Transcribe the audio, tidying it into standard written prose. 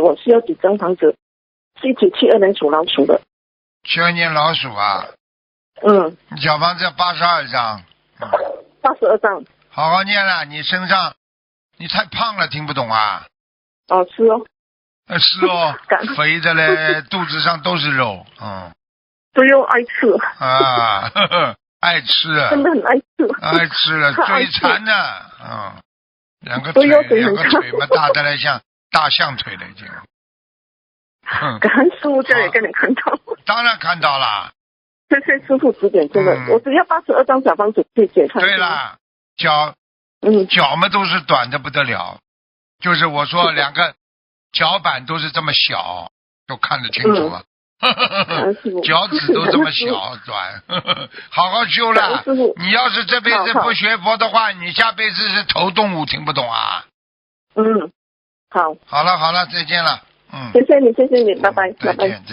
我需要几张房子？是1972年属老鼠的。72年老鼠啊。你小房子要82张。82张。好好念了，你身上你太胖了，听不懂啊？哦，是哦。是哦，肥的嘞，肚子上都是肉，对哦，爱吃啊，呵呵，爱吃，真的很爱吃，爱吃了，嘴馋呢，两个腿嘛大的来像大象腿了已经。感恩师傅，这也给你看到。当然看到了。谢谢师傅指点，真的，我只要82张小房子可以解开。对了，脚嘛都是短的不得了，就是我说两个脚板都是这么小，都看得清楚了。脚趾都这么小短，好好修了。你要是这辈子不学佛的话，你下辈子是头动物，听不懂啊？好。好了，再见了。谢谢你，拜拜，拜拜。